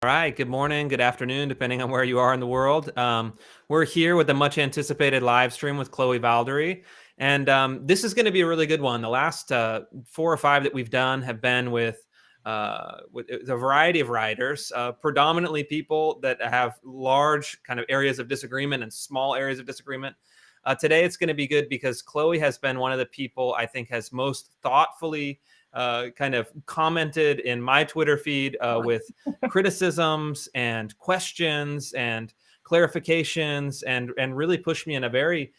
All right. Good morning, good afternoon, depending on where you are in the world. We're here with the much anticipated live stream with Chloé Valdary. And this is going to be a really good one. The last 4 or 5 that we've done have been with a variety of writers, predominantly people that have large kind of areas of disagreement and small areas of disagreement. Today, it's going to be good because Chloé has been one of the people I think has most thoughtfully kind of commented in my Twitter feed with criticisms and questions and clarifications, and really pushed me in a very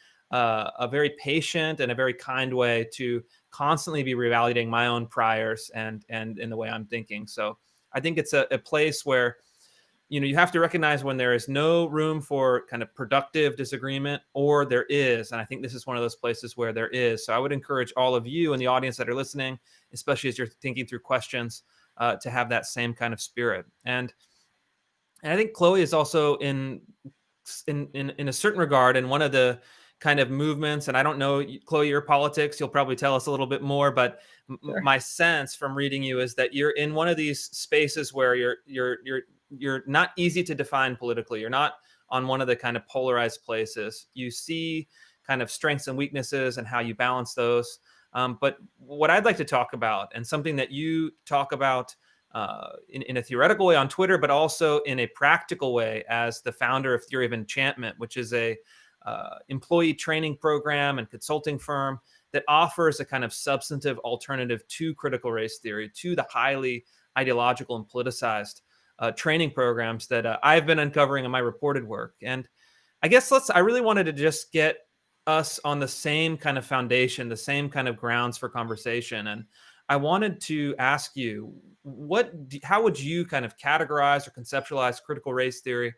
patient and a very kind way to constantly be revalidating my own priors and in the way I'm thinking. So I think it's a place where you have to recognize when there is no room for kind of productive disagreement, or there is. And I think this is one of those places where there is. So I would encourage all of you in the audience that are listening, especially as you're thinking through questions, to have that same kind of spirit. And I think Chloé is also in a certain regard in one of the kind of movements. And I don't know, Chloé, your politics, you'll probably tell us a little bit more, but Sure. my sense from reading you is that you're in one of these spaces where you're not easy to define politically. You're not on one of the kind of polarized places. You see kind of strengths and weaknesses and how you balance those. But what I'd like to talk about, and something that you talk about in a theoretical way on Twitter, but also in a practical way as the founder of Theory of Enchantment, which is a employee training program and consulting firm that offers a kind of substantive alternative to critical race theory, to the highly ideological and politicized training programs that I've been uncovering in my reported work. And I guess I really wanted to just get us on the same kind of foundation, the same kind of grounds for conversation. And I wanted to ask you, how would you kind of categorize or conceptualize critical race theory?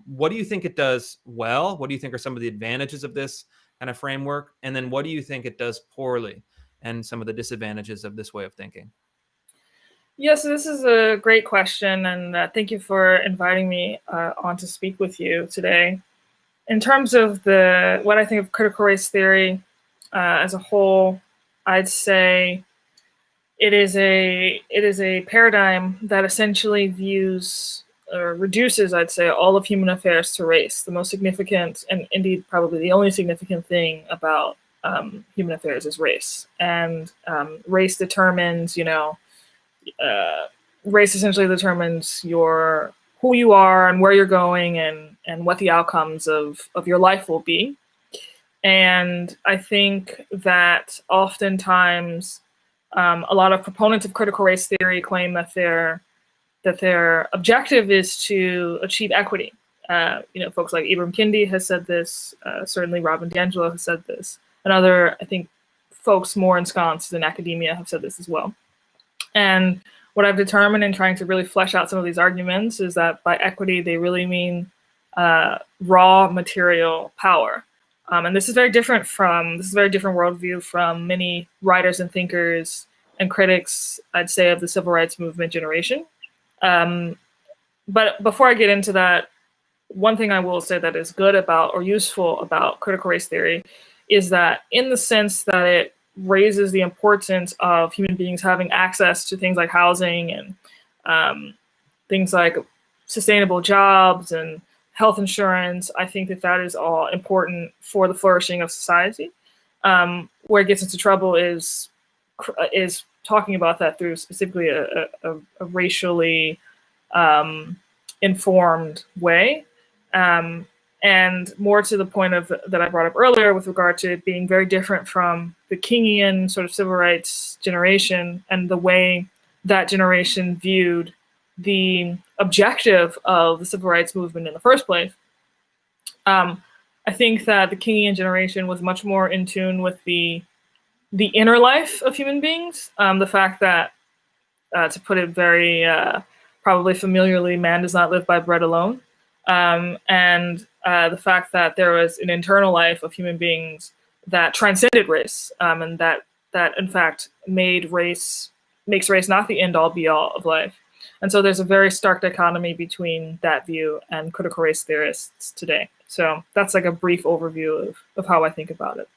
What do you think it does well? What do you think are some of the advantages of this kind of framework? And then what do you think it does poorly, and some of the disadvantages of this way of thinking? Yes, this is a great question, and thank you for inviting me on to speak with you today. In terms of what I think of critical race theory as a whole, I'd say it is a paradigm that essentially views or reduces, I'd say, all of human affairs to race. The most significant, and indeed probably the only significant thing about human affairs is race, and race determines, race essentially determines who you are and where you're going and what the outcomes of your life will be. And I think that oftentimes a lot of proponents of critical race theory claim that their objective is to achieve equity. Folks like Ibram Kendi has said this, certainly Robin DiAngelo has said this, and other, I think, folks more ensconced in academia have said this as well. And what I've determined in trying to really flesh out some of these arguments is that by equity, they really mean raw material power. And this is a very different worldview from many writers and thinkers and critics, I'd say, of the civil rights movement generation. But before I get into that, one thing I will say that is good about or useful about critical race theory is that, in the sense that it raises the importance of human beings having access to things like housing and things like sustainable jobs and health insurance, I think that is all important for the flourishing of society. Where it gets into trouble is talking about that through specifically a racially informed way. And more to the point that I brought up earlier with regard to it being very different from the Kingian sort of civil rights generation and the way that generation viewed the objective of the civil rights movement in the first place. I think that the Kingian generation was much more in tune with the inner life of human beings. The fact that, to put it very probably familiarly, man does not live by bread alone. And the fact that there was an internal life of human beings that transcended race, and that in fact makes race not the end all be all of life. And so there's a very stark dichotomy between that view and critical race theorists today. So that's like a brief overview of how I think about it.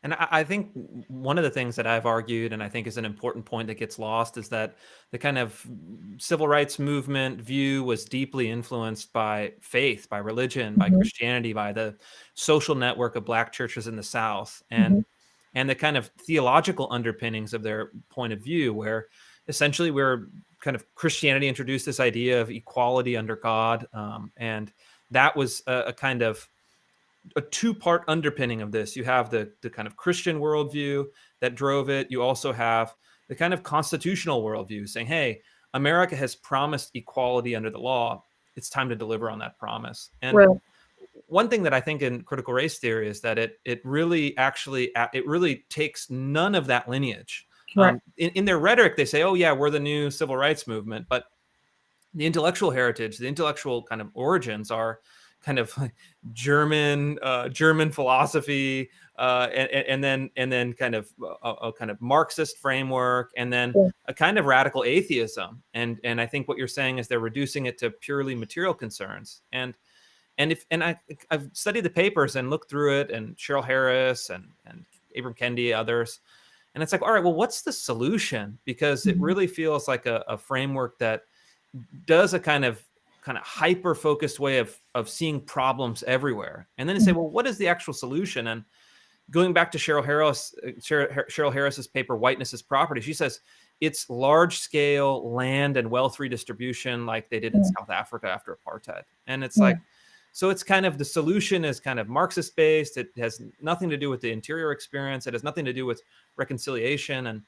And I think one of the things that I've argued, and I think is an important point that gets lost, is that the kind of civil rights movement view was deeply influenced by faith, by religion, by Mhm. Christianity, by the social network of Black churches in the South, Mhm. and the kind of theological underpinnings of their point of view, where essentially we're kind of Christianity introduced this idea of equality under God, and that was a kind of a two-part underpinning of this. You have the kind of Christian worldview that drove it. You also have the kind of constitutional worldview saying, hey, America has promised equality under the law. It's time to deliver on that promise. And Right. one thing that I think in critical race theory is that it really takes none of that lineage. Right. In their rhetoric, they say, oh yeah, we're the new civil rights movement, but the intellectual heritage, the intellectual kind of origins are kind of like German philosophy, and then kind of a kind of Marxist framework, and then Yeah. a kind of radical atheism. And I think what you're saying is they're reducing it to purely material concerns. I've studied the papers and looked through it, and Cheryl Harris and Abram Kendi, others, and it's like, all right, well, what's the solution? Because it Mhm. really feels like a framework that does a kind of hyper focused way of seeing problems everywhere, and then you say, Mhm. well, what is the actual solution? And going back to Cheryl Harris's paper, Whiteness is Property, she says it's large scale land and wealth redistribution like they did in Yeah. South Africa after apartheid. And it's Yeah. like, so it's kind of, the solution is kind of Marxist based. It has nothing to do with the interior experience. It has nothing to do with reconciliation.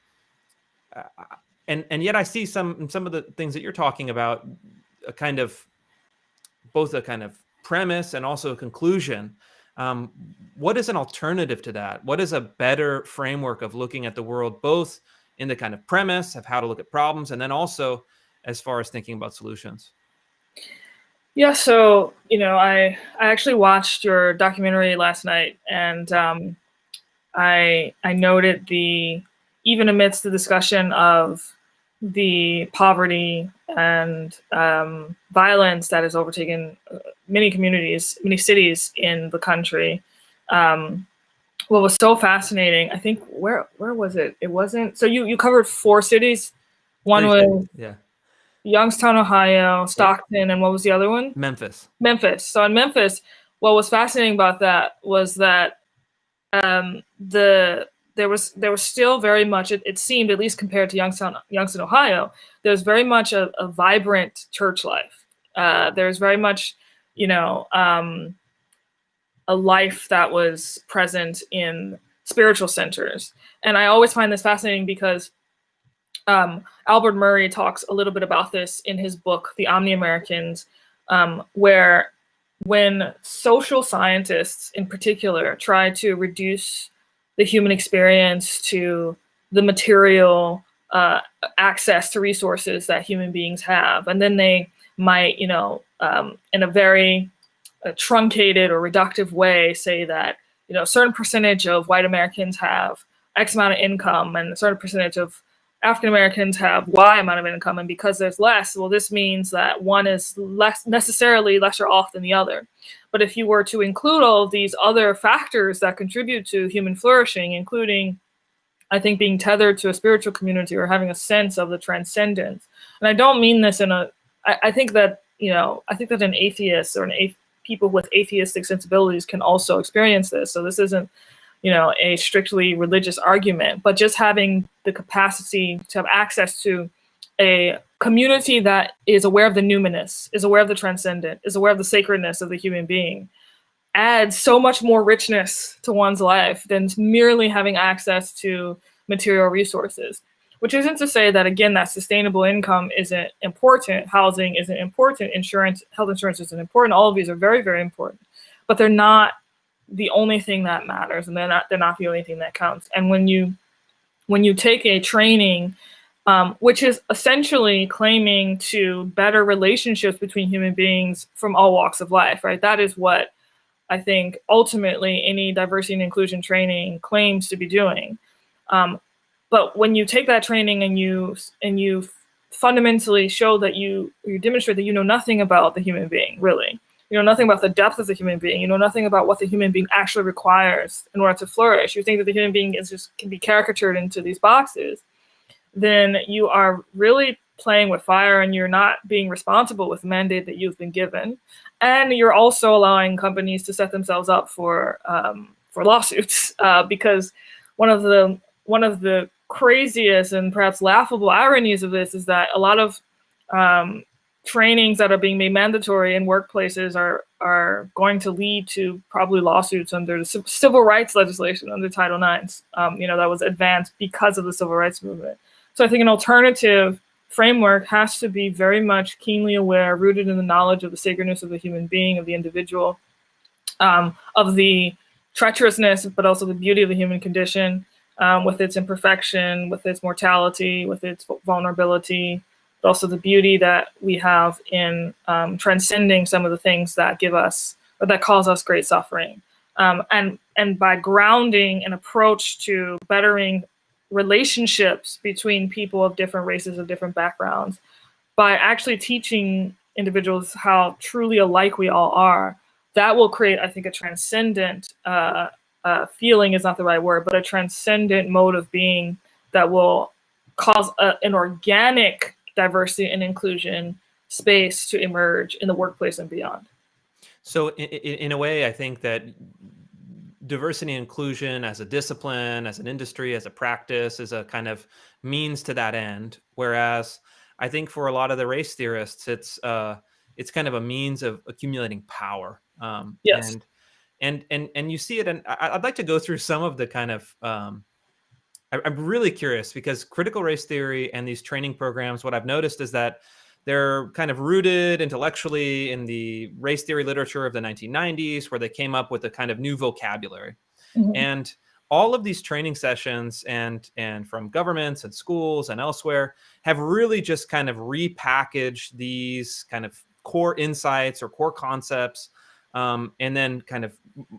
Uh, and yet I see some of the things that you're talking about, a kind of both a kind of premise and also a conclusion. Um, what is an alternative to that? What is a better framework of looking at the world, both in the kind of premise of how to look at problems, and then also as far as thinking about solutions? Yeah, so I actually watched your documentary last night, and I noted the even amidst the discussion of the poverty and violence that has overtaken many communities, many cities in the country. Um, what was so fascinating, I think, where was it? It wasn't. So you covered 4 cities. One 3 cities, was yeah. Youngstown, Ohio, Yep. Stockton, and what was the other one? Memphis. Memphis. So in Memphis, what was fascinating about that was that there was still very much, it seemed, at least compared to Youngstown, Ohio, there's very much a vibrant church life. There's very much, a life that was present in spiritual centers. And I always find this fascinating because Albert Murray talks a little bit about this in his book, The Omni-Americans, where when social scientists in particular try to reduce the human experience to the material access to resources that human beings have, and then they might, in a very truncated or reductive way, say that a certain percentage of white Americans have X amount of income, and a certain percentage of African Americans have Y amount of income, and because there's less, well, this means that one is necessarily lesser off than the other. But if you were to include all of these other factors that contribute to human flourishing, including, I think, being tethered to a spiritual community or having a sense of the transcendence, and I don't mean this in a, I think that an atheist or people with atheistic sensibilities can also experience this. So this isn't a strictly religious argument, but just having the capacity to have access to a community that is aware of the numinous, is aware of the transcendent, is aware of the sacredness of the human being, adds so much more richness to one's life than merely having access to material resources. Which isn't to say that, again, that sustainable income isn't important, housing isn't important, health insurance isn't important. All of these are very, very important, but they're not the only thing that matters, and they're not the only thing that counts. And when you take a training, which is essentially claiming to better relationships between human beings from all walks of life, right? That is what I think ultimately any diversity and inclusion training claims to be doing. But when you take that training and you fundamentally show that you demonstrate that you know nothing about the human being, really, You know nothing about the depth of the human being. You know nothing about what the human being actually requires in order to flourish. You think that the human being can be caricatured into these boxes. Then you are really playing with fire, and you're not being responsible with the mandate that you've been given. And you're also allowing companies to set themselves up for lawsuits, because one of the craziest and perhaps laughable ironies of this is that a lot of trainings that are being made mandatory in workplaces are going to lead to probably lawsuits under the civil rights legislation under Title IX, that was advanced because of the civil rights movement. So I think an alternative framework has to be very much keenly aware, rooted in the knowledge of the sacredness of the human being, of the individual, of the treacherousness, but also the beauty of the human condition, with its imperfection, with its mortality, with its vulnerability, but also the beauty that we have in transcending some of the things that give us, or that cause us great suffering. And by grounding an approach to bettering relationships between people of different races, of different backgrounds, by actually teaching individuals how truly alike we all are, that will create, I think, a transcendent feeling is not the right word, but a transcendent mode of being that will cause an organic diversity and inclusion space to emerge in the workplace and beyond. So in a way, I think that diversity and inclusion as a discipline, as an industry, as a practice, is a kind of means to that end. Whereas I think for a lot of the race theorists, it's kind of a means of accumulating power. Yes. And you see it, and I'd like to go through some of the kind of, I'm really curious, because critical race theory and these training programs, what I've noticed is that they're kind of rooted intellectually in the race theory literature of the 1990s, where they came up with a kind of new vocabulary. Mm-hmm. And all of these training sessions and from governments and schools and elsewhere have really just kind of repackaged these kind of core insights or core concepts, and then kind of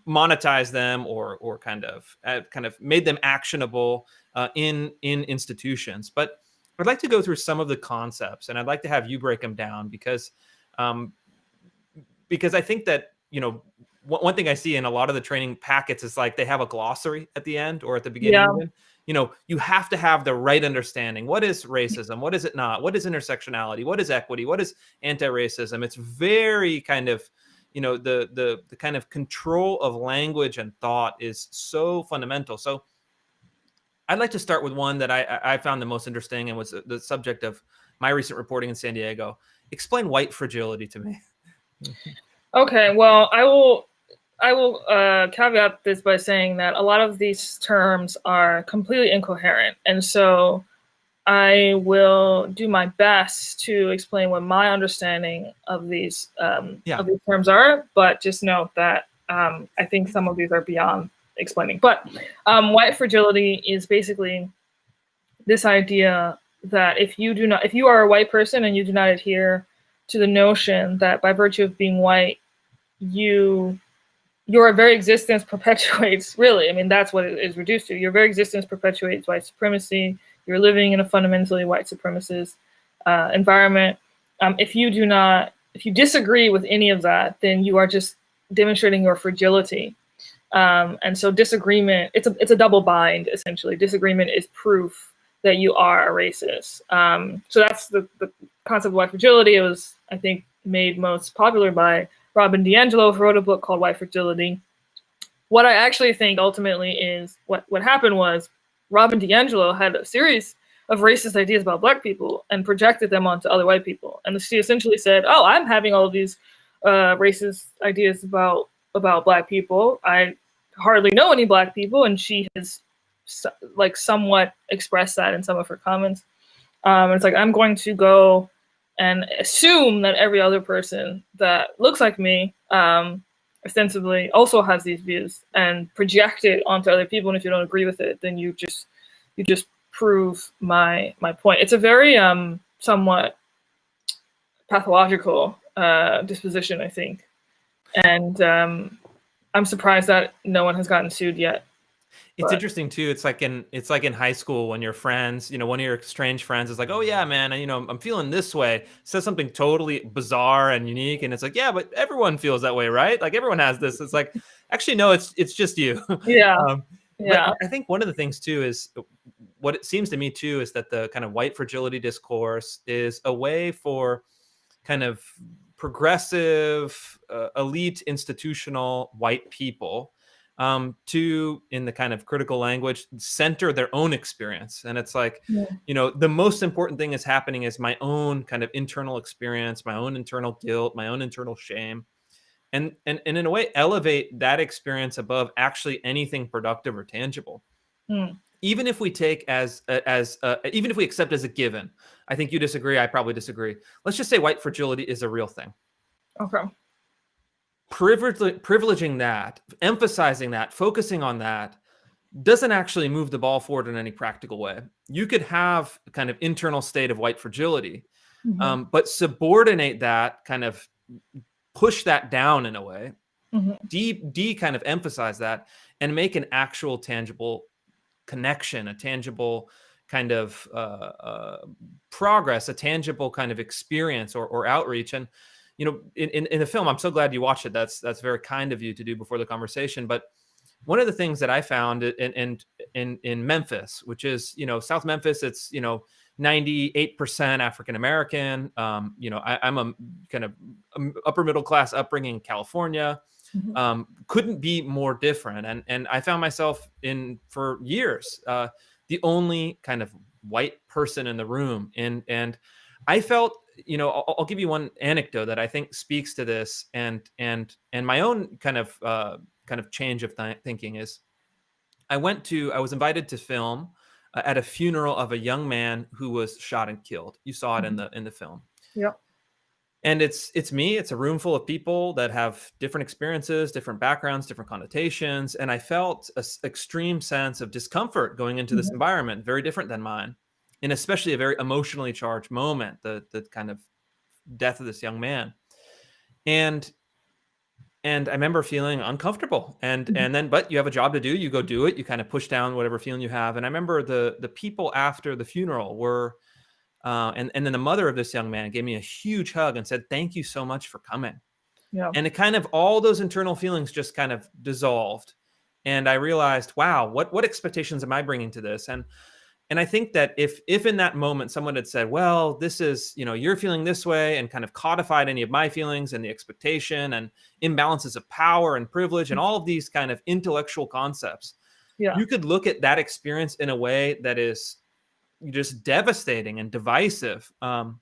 monetize them or kind of made them actionable in institutions. But I'd like to go through some of the concepts, and I'd like to have you break them down, because I think that, one thing I see in a lot of the training packets is like they have a glossary at the end or at the beginning. Yeah. You have to have the right understanding. What is racism? What is it not? What is intersectionality? What is equity? What is anti-racism? It's very kind of, the kind of control of language and thought is so fundamental. So I'd like to start with one that I found the most interesting and was the subject of my recent reporting in San Diego. Explain white fragility to me. Okay, well, I will caveat this by saying that a lot of these terms are completely incoherent. And so I will do my best to explain what my understanding of these terms are, but just note that I think some of these are beyond explaining. But white fragility is basically this idea that if you are a white person and you do not adhere to the notion that by virtue of being white, your very existence perpetuates, really, I mean, that's what it is reduced to. Your very existence perpetuates white supremacy. You're living in a fundamentally white supremacist environment. If you disagree with any of that, then you are just demonstrating your fragility. And so disagreement, it's a double bind, essentially. Disagreement is proof that you are a racist. So that's the concept of white fragility. It was, I think, made most popular by Robin DiAngelo, who wrote a book called White Fragility. What I actually think ultimately is what happened was Robin DiAngelo had a series of racist ideas about Black people and projected them onto other white people. And she essentially said, oh, I'm having all of these racist ideas about Black people. I hardly know any Black people. And she has somewhat expressed that in some of her comments. It's like, I'm going to go and assume that every other person that looks like me ostensibly also has these views and project it onto other people. And if you don't agree with it, then you just prove my point. It's a very somewhat pathological disposition, I think. And I'm surprised that no one has gotten sued yet. It's interesting too. It's like in high school when your friends, one of your strange friends is like, "Oh yeah, man, I'm feeling this way." Says something totally bizarre and unique, and it's like, "Yeah, but everyone feels that way, right? Like everyone has this." It's like, actually, no, it's just you. Yeah. um, but I think one of the things too is what it seems to me too is that the kind of white fragility discourse is a way for kind of progressive, elite, institutional white people to, in the kind of critical language, center their own experience. And it's like, the most important thing is happening is my own kind of internal experience, my own internal guilt, my own internal shame. And in a way, elevate that experience above actually anything productive or tangible. Even if we take even if we accept as a given, I think you disagree, I probably disagree. Let's just say white fragility is a real thing. Okay. Privileging that, emphasizing that, focusing on that doesn't actually move the ball forward in any practical way. You could have a kind of internal state of white fragility, but subordinate that, kind of push that down in a way, kind of emphasize that, and make an actual tangible connection, a tangible kind of progress, a tangible kind of experience or outreach. And in the film, I'm so glad you watched it. That's very kind of you to do before the conversation. But one of the things that I found in Memphis, which is South Memphis, it's 98% African American. I'm a kind of upper middle class upbringing in California. Couldn't be more different. And I found myself for years the only kind of white person in the room. And I felt, I'll give you one anecdote that I think speaks to this, and my own kind of change of thinking is, I was invited to film at a funeral of a young man who was shot and killed. You saw it in the film. Yep. And it's a room full of people that have different experiences, different backgrounds, different connotations. And I felt an extreme sense of discomfort going into this environment, very different than mine. And especially a very emotionally charged moment, the kind of death of this young man. And I remember feeling uncomfortable. And then, but you have a job to do, you go do it, you kind of push down whatever feeling you have. And I remember the people after the funeral were, and then the mother of this young man gave me a huge hug and said, "Thank you so much for coming." Yeah. And it kind of, all those internal feelings just kind of dissolved. And I realized, wow, what expectations am I bringing to this? And I think that if in that moment someone had said, "Well, this is, you're feeling this way," and kind of codified any of my feelings and the expectation and imbalances of power and privilege and all of these kind of intellectual concepts, you could look at that experience in a way that is just devastating and divisive. And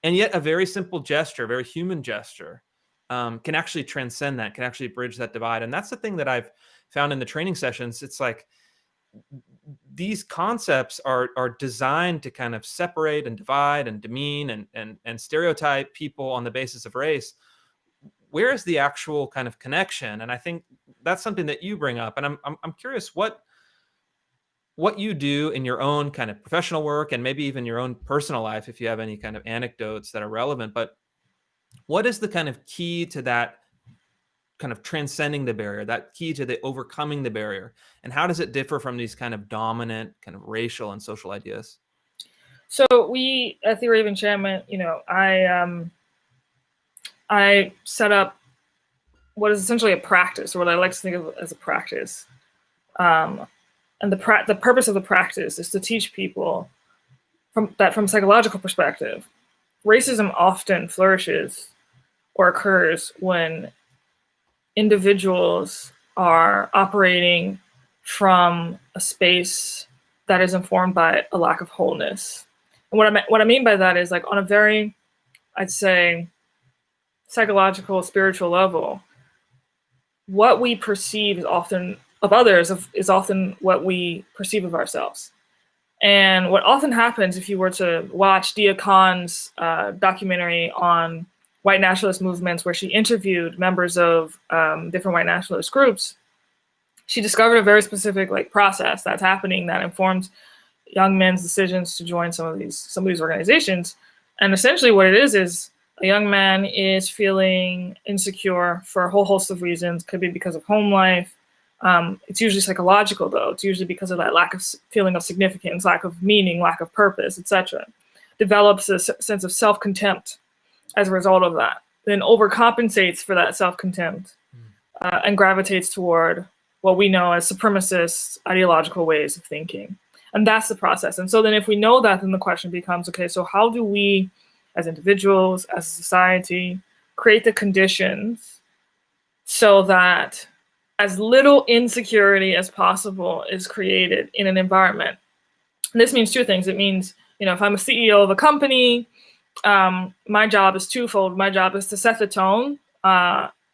yet a very simple gesture, a very human gesture, can actually transcend that, can actually bridge that divide. And that's the thing that I've found in the training sessions. It's like, these concepts are designed to kind of separate and divide and demean and stereotype people on the basis of race. Where is the actual kind of connection? And I think that's something that you bring up. And I'm curious what you do in your own kind of professional work, and maybe even your own personal life, if you have any kind of anecdotes that are relevant. But what is the kind of key to that kind of transcending the barrier, that key to the overcoming the barrier? And how does it differ from these kind of dominant kind of racial and social ideas? So we at Theory of Enchantment, I set up what is essentially a practice, or what I like to think of as a practice. And the purpose of the practice is to teach people from a psychological perspective, racism often flourishes or occurs when individuals are operating from a space that is informed by a lack of wholeness. And what I mean by that is, like, on a very, I'd say, psychological, spiritual level, what we perceive is often of others is often what we perceive of ourselves. And what often happens, if you were to watch Dia Khan's documentary on white nationalist movements, where she interviewed members of different white nationalist groups, she discovered a very specific process that's happening that informs young men's decisions to join some of these organizations. And essentially what it is a young man is feeling insecure for a whole host of reasons. Could be because of home life, It's usually psychological, though. It's usually because of that lack of feeling of significance, lack of meaning, lack of purpose, etc. Develops a sense of self-contempt as a result of that, then overcompensates for that self-contempt and gravitates toward what we know as supremacist ideological ways of thinking. And that's the process. And so then if we know that, then the question becomes, okay, so how do we as individuals, as a society, create the conditions so that as little insecurity as possible is created in an environment? And this means two things. It means, if I'm a CEO of a company, my job is twofold. My job is to set the tone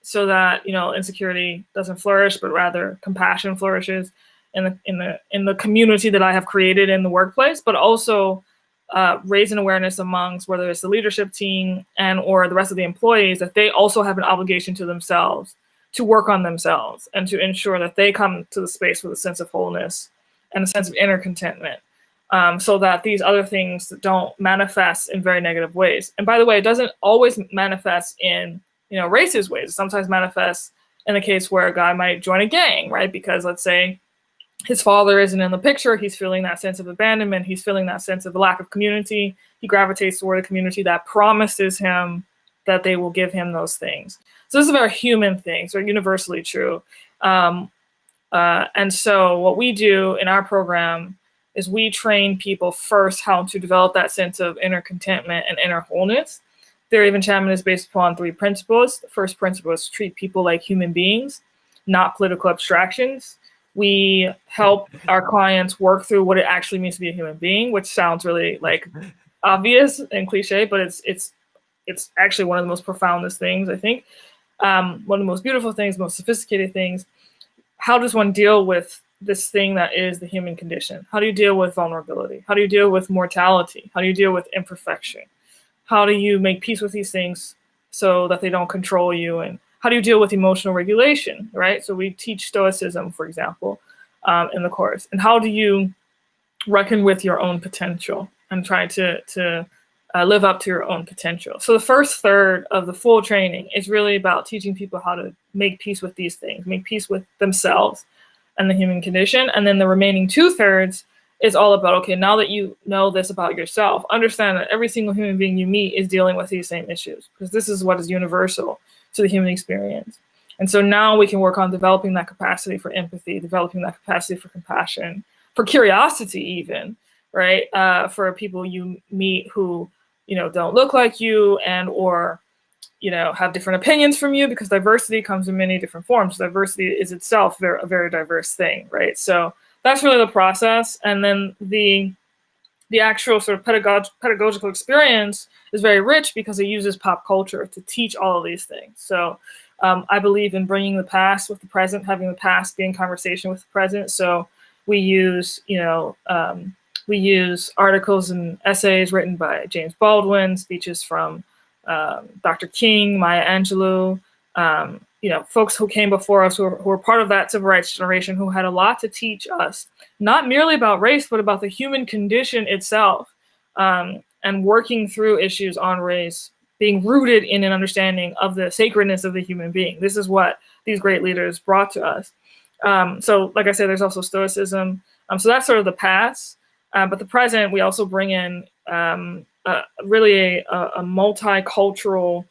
so that insecurity doesn't flourish, but rather compassion flourishes in the community that I have created in the workplace, but also raise an awareness amongst whether it's the leadership team and or the rest of the employees that they also have an obligation to themselves to work on themselves and to ensure that they come to the space with a sense of wholeness and a sense of inner contentment. So that these other things don't manifest in very negative ways. And by the way, it doesn't always manifest in, racist ways. It sometimes manifests in the case where a guy might join a gang, right? Because let's say his father isn't in the picture. He's feeling that sense of abandonment. He's feeling that sense of lack of community. He gravitates toward a community that promises him that they will give him those things. So this is a very human thing. So universally true. And so what we do in our program is we train people first how to develop that sense of inner contentment and inner wholeness. Theory of Enchantment is based upon 3 principles. The first principle is to treat people like human beings, not political abstractions. We help our clients work through what it actually means to be a human being, which sounds really like obvious and cliche, but it's actually one of the most profoundest things, I think. One of the most beautiful things, most sophisticated things. How does one deal with this thing that is the human condition? How do you deal with vulnerability? How do you deal with mortality? How do you deal with imperfection? How do you make peace with these things so that they don't control you? And how do you deal with emotional regulation, right? So we teach Stoicism, for example, in the course. And how do you reckon with your own potential and try to live up to your own potential? So the first third of the full training is really about teaching people how to make peace with these things, make peace with themselves and the human condition. And then the remaining 2/3 is all about, okay, now that you know this about yourself, understand that every single human being you meet is dealing with these same issues, because this is what is universal to the human experience. And so now we can work on developing that capacity for empathy, developing that capacity for compassion, for curiosity even, right? For people you meet who, don't look like you and or have different opinions from you, because diversity comes in many different forms. Diversity is itself a very diverse thing, right? So that's really the process. And then the actual sort of pedagogical experience is very rich because it uses pop culture to teach all of these things. So I believe in bringing the past with the present, having the past be in conversation with the present. So we use, we use articles and essays written by James Baldwin, speeches from Dr. King, Maya Angelou, folks who came before us who were part of that civil rights generation, who had a lot to teach us, not merely about race, but about the human condition itself, and working through issues on race, being rooted in an understanding of the sacredness of the human being. This is what these great leaders brought to us. So like I said, there's also Stoicism. So that's sort of the past. But the present, we also bring in really a multicultural,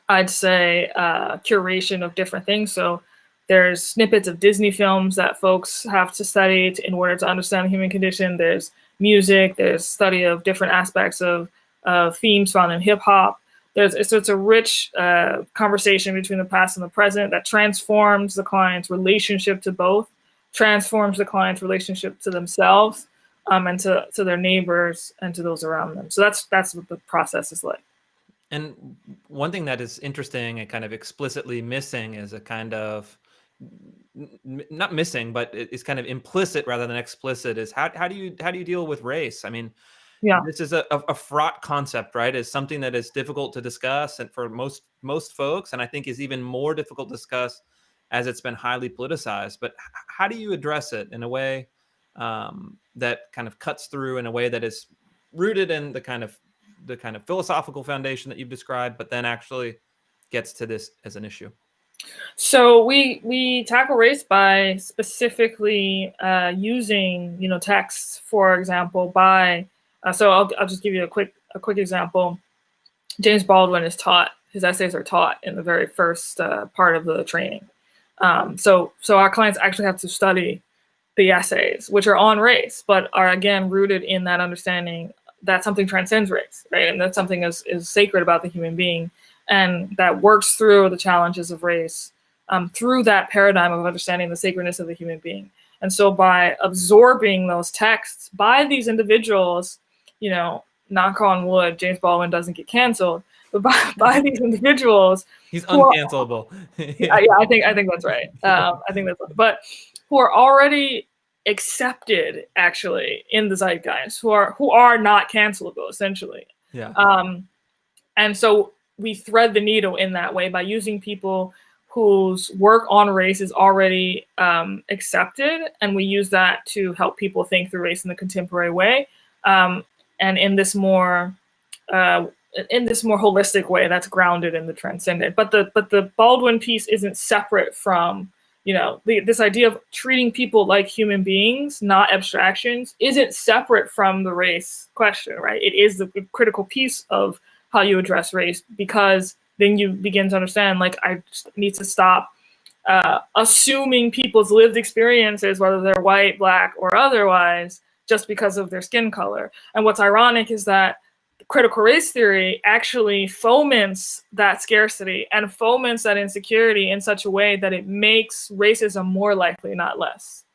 I'd say, curation of different things. So there's snippets of Disney films that folks have to study in order to understand the human condition. There's music, there's study of different aspects of themes found in hip hop. It's a rich conversation between the past and the present that transforms the client's relationship to both, transforms the client's relationship to themselves, and to their neighbors and to those around them. So that's what the process is like. And one thing that is interesting and kind of explicitly missing is a kind of, not missing, but it's kind of implicit rather than explicit, is how do you deal with race? I mean, Yeah. this is a fraught concept, right? It's something that is difficult to discuss, and for most folks, and I think is even more difficult to discuss as it's been highly politicized. But how do you address it in a way that kind of cuts through in a way that is rooted in the kind of philosophical foundation that you've described, but then actually gets to this as an issue? So we tackle race by specifically using texts, for example, by so I'll just give you a quick example. James Baldwin is taught, his essays are taught in the very first part of the training. So our clients actually have to study the essays, which are on race, but are again rooted in that understanding that something transcends race, right? And that something is sacred about the human being, and that works through the challenges of race, through that paradigm of understanding the sacredness of the human being. And so by absorbing those texts by these individuals, knock on wood, James Baldwin doesn't get canceled, but by these individuals, He's uncancelable. yeah, I think that's right. I think that's, but who are already accepted actually in the zeitgeist, who are not cancelable essentially. Yeah. And so we thread the needle in that way by using people whose work on race is already accepted, and we use that to help people think through race in the contemporary way, and in this more holistic way that's grounded in the transcendent. But the Baldwin piece isn't separate from this idea of treating people like human beings, not abstractions, isn't separate from the race question, right? It is the critical piece of how you address race, because then you begin to understand, like, I need to stop assuming people's lived experiences, whether they're white, black, or otherwise, just because of their skin color. And what's ironic is that critical race theory actually foments that scarcity and foments that insecurity in such a way that it makes racism more likely, not less.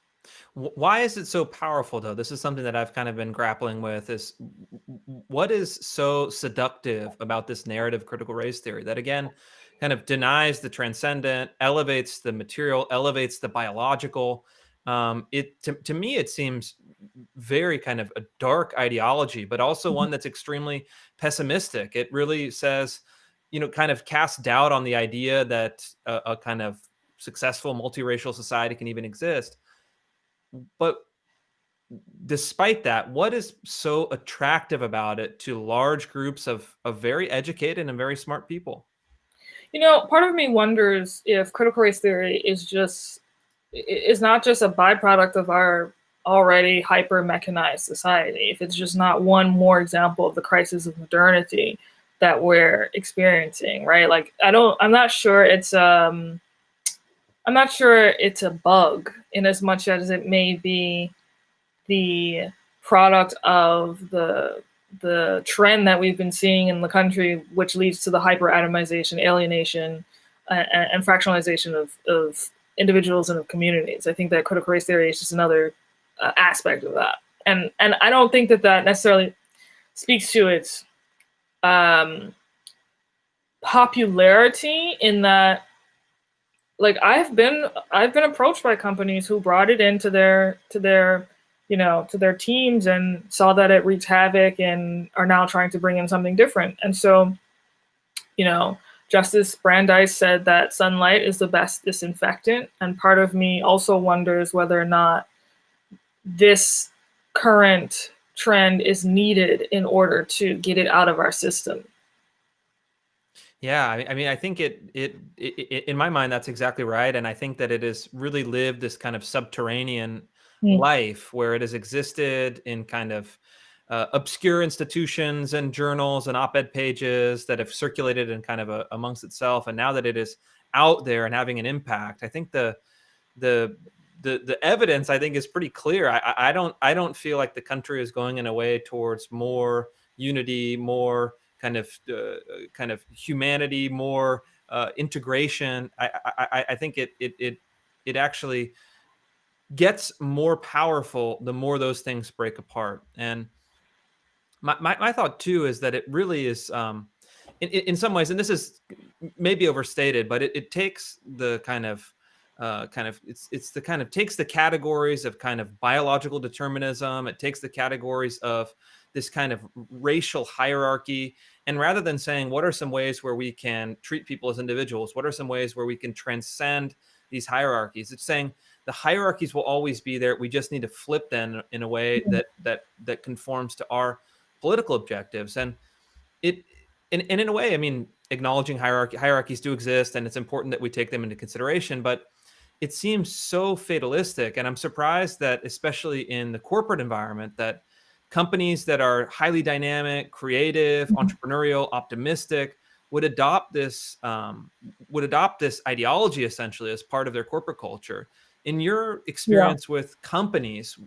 Why is it so powerful, though? This is something that I've kind of been grappling with, is what is so seductive about this narrative critical race theory that, again, kind of denies the transcendent, elevates the material, elevates the biological. To me, it seems very kind of a dark ideology, but also one that's extremely pessimistic. It really says, kind of casts doubt on the idea that a kind of successful multiracial society can even exist. But despite that, what is so attractive about it to large groups of very educated and very smart people? Part of me wonders if critical race theory is not just a byproduct of our already hyper mechanized society, if it's just not one more example of the crisis of modernity that we're experiencing, right? Like, I'm not sure it's a bug, in as much as it may be the product of the trend that we've been seeing in the country, which leads to the hyper-atomization, alienation, and fractionalization of individuals and of communities. I think that critical race theory is just another aspect of that. And I don't think that necessarily speaks to its popularity, in that, like, I've been approached by companies who brought it into their teams and saw that it wreaked havoc and are now trying to bring in something different. And so, Justice Brandeis said that sunlight is the best disinfectant. And part of me also wonders whether or not this current trend is needed in order to get it out of our system. Yeah, I mean, I think it in my mind, that's exactly right. And I think that it has really lived this kind of subterranean life, where it has existed in kind of obscure institutions and journals and op-ed pages that have circulated in kind of amongst itself. And now that it is out there and having an impact, I think the evidence, I think, is pretty clear. I don't feel like the country is going in a way towards more unity, more kind of humanity, more integration. I think it actually gets more powerful the more those things break apart. And my thought too is that it really is, in some ways, and this is maybe overstated, but it takes the kind of takes the categories of kind of biological determinism. It takes the categories of this kind of racial hierarchy. And rather than saying, what are some ways where we can treat people as individuals? What are some ways where we can transcend these hierarchies? It's saying the hierarchies will always be there. We just need to flip them in a way that conforms to our political objectives. And in a way, I mean, acknowledging hierarchies do exist, and it's important that we take them into consideration. But it seems so fatalistic, and I'm surprised that, especially in the corporate environment, that companies that are highly dynamic, creative, entrepreneurial, optimistic would adopt this ideology essentially as part of their corporate culture. In your experience with companies,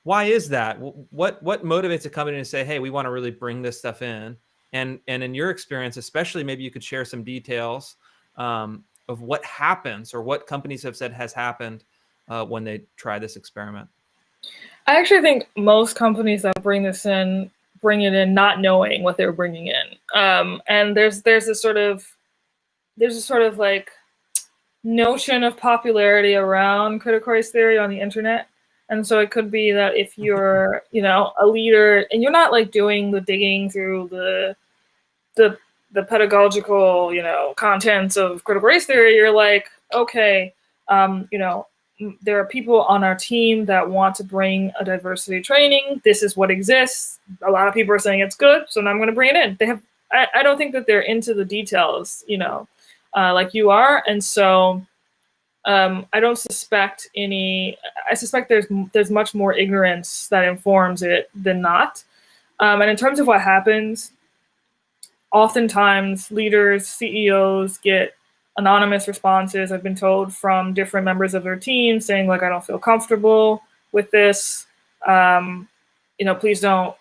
why is that? What motivates a company to say, hey, we want to really bring this stuff in? And in your experience, especially, maybe you could share some details of what happens, or what companies have said has happened when they try this experiment. I actually think most companies that bring it in not knowing what they're bringing in. And there's a sort of like notion of popularity around critical race theory on the internet. And so it could be that if you're, a leader and you're not like doing the digging through the pedagogical, contents of critical race theory, you're like, okay, there are people on our team that want to bring a diversity training. This is what exists. A lot of people are saying it's good, so now I'm going to bring it in. I don't think that they're into the details, like you are. And so I don't suspect I suspect there's much more ignorance that informs it than not. And in terms of what happens, oftentimes leaders, CEOs get anonymous responses, I've been told, from different members of their team saying, like, I don't feel comfortable with this. Please don't,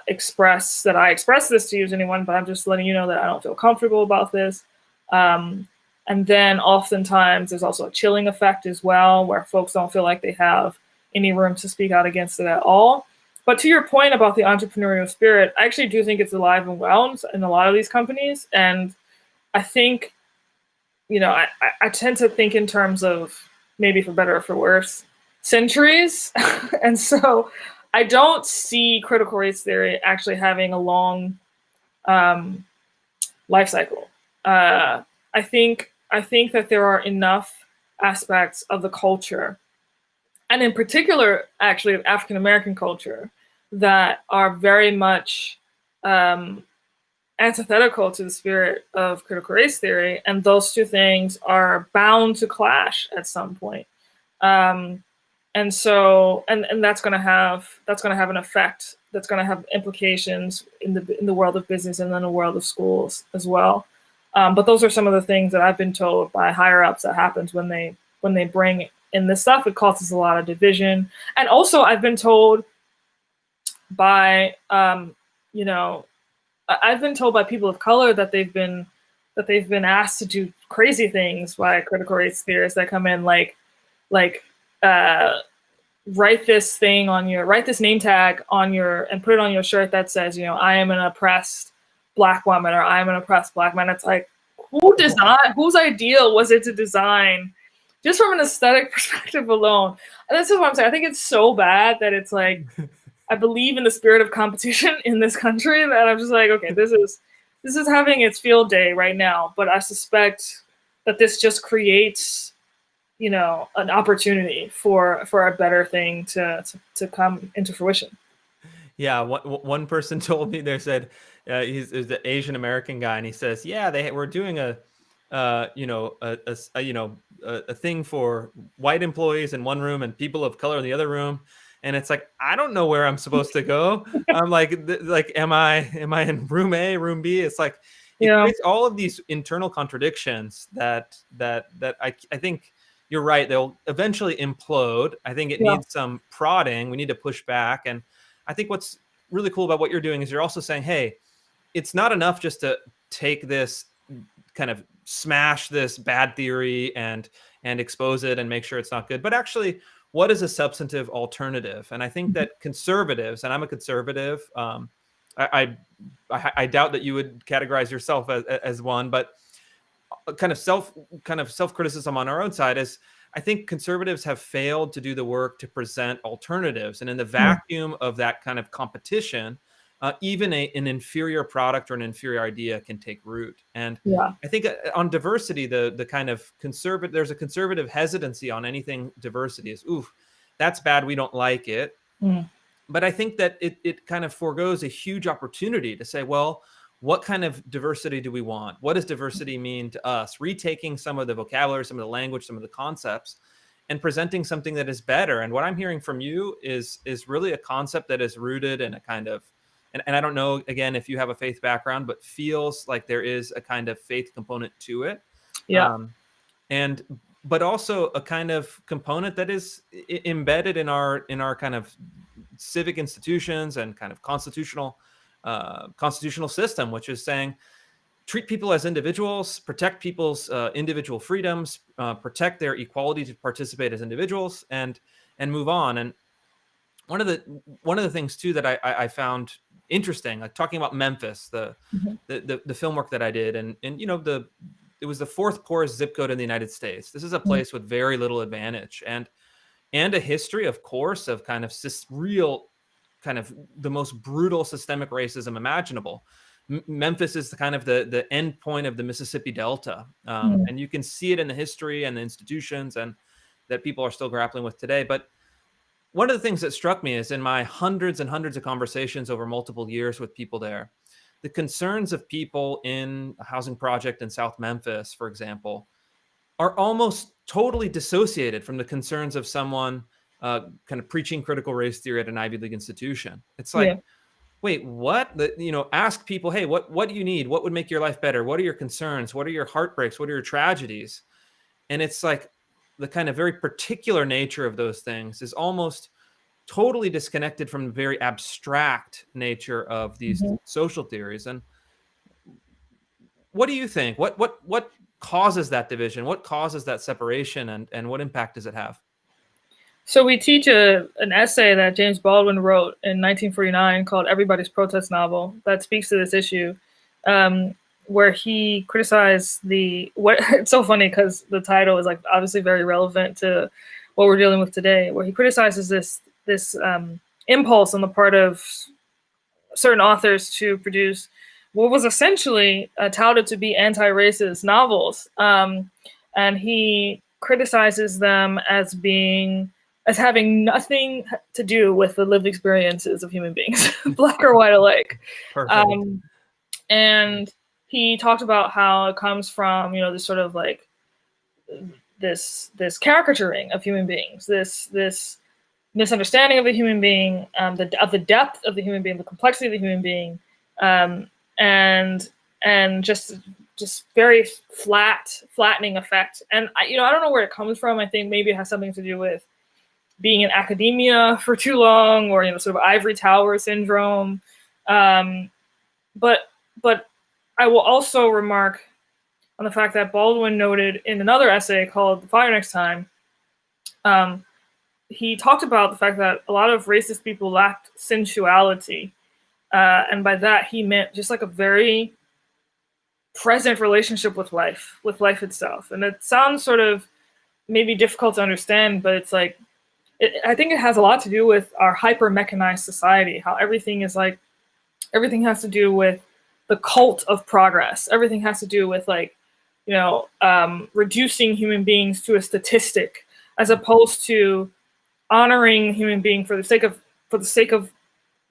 express that I express this to you to anyone, but I'm just letting you know that I don't feel comfortable about this. And then oftentimes there's also a chilling effect as well, where folks don't feel like they have any room to speak out against it at all. But to your point about the entrepreneurial spirit, I actually do think it's alive and well in a lot of these companies. And I think, I tend to think in terms of, maybe for better or for worse, centuries. And so I don't see critical race theory actually having a long life cycle. I think that there are enough aspects of the culture, and in particular, actually, of African-American culture, that are very much antithetical to the spirit of critical race theory, and those two things are bound to clash at some point. And so, and that's going to have an effect. That's going to have implications in the world of business and in the world of schools as well. But those are some of the things that I've been told by higher ups that happens when they bring in this stuff. It causes a lot of division, and also I've been told by I've been told by people of color that they've been asked to do crazy things by critical race theorists that come in, like write this name tag on and put it on your shirt that says, I am an oppressed Black woman, or I am an oppressed Black man. It's like, whose ideal was it to design, just from an aesthetic perspective alone? And this is what I'm saying. I think it's so bad that it's like, I believe in the spirit of competition in this country, that I'm just like, okay, this is having its field day right now. But I suspect that this just creates, an opportunity for a better thing to come into fruition. Yeah, one person told me, they said, he's the Asian American guy, and he says, yeah, we're doing a thing for white employees in one room and people of color in the other room. And it's like, I don't know where I'm supposed to go. I'm like, am I in room A, room B? It's like, it creates all of these internal contradictions that I think you're right. They'll eventually implode. I think it needs some prodding. We need to push back. And I think what's really cool about what you're doing is you're also saying, hey, it's not enough just to take this, kind of smash this bad theory and expose it and make sure it's not good, but actually, what is a substantive alternative? And I think that conservatives, and I'm a conservative, I doubt that you would categorize yourself as one, but kind of self-criticism on our own side is, I think conservatives have failed to do the work to present alternatives. And in the vacuum of that kind of competition, even an inferior product or an inferior idea can take root. And I think on diversity, the kind of there's a conservative hesitancy on anything diversity is, oof, that's bad, we don't like it. But I think that it kind of forgoes a huge opportunity to say, well, what kind of diversity do we want? What does diversity mean to us? Retaking some of the vocabulary, some of the language, some of the concepts, and presenting something that is better. And what I'm hearing from you is really a concept that is rooted in a kind of, and I don't know, again, if you have a faith background, but feels like there is a kind of faith component to it. Yeah. But also a kind of component that is embedded in our kind of civic institutions and kind of constitutional system, which is saying, treat people as individuals, protect people's individual freedoms, protect their equality to participate as individuals, and move on. And one of the things too that I found interesting, like talking about Memphis, the film work that I did, and it was the fourth poorest zip code in the United States. This is a place with very little advantage and a history, of course, of kind of real kind of the most brutal systemic racism imaginable. Memphis is the kind of the end point of the Mississippi Delta. And you can see it in the history and the institutions and that people are still grappling with today. But one of the things that struck me is in my hundreds and hundreds of conversations over multiple years with people there, the concerns of people in a housing project in South Memphis, for example, are almost totally dissociated from the concerns of someone kind of preaching critical race theory at an Ivy League institution. It's like, wait, what? Ask people, hey, what do you need? What would make your life better? What are your concerns? What are your heartbreaks? What are your tragedies? And it's like the kind of very particular nature of those things is almost totally disconnected from the very abstract nature of these social theories. And what do you think? What causes that division? What causes that separation? And what impact does it have? So we teach an essay that James Baldwin wrote in 1949 called Everybody's Protest Novel that speaks to this issue, where he criticized it's so funny because the title is like obviously very relevant to what we're dealing with today, where he criticizes this impulse on the part of certain authors to produce what was essentially touted to be anti-racist novels. And he criticizes them as having nothing to do with the lived experiences of human beings, black or white alike. Perfect. And he talked about how it comes from, this sort of like this caricaturing of human beings, this misunderstanding of the human being, of the depth of the human being, the complexity of the human being, and just very flattening effect. And I don't know where it comes from. I think maybe it has something to do with being in academia for too long, or sort of ivory tower syndrome. But I will also remark on the fact that Baldwin noted in another essay called "The Fire Next Time," he talked about the fact that a lot of racist people lacked sensuality, and by that he meant just like a very present relationship with life itself. And it sounds sort of maybe difficult to understand, but it's like, I think it has a lot to do with our hyper-mechanized society, how everything has to do with the cult of progress. Everything has to do with reducing human beings to a statistic, as opposed to honoring human being for the sake of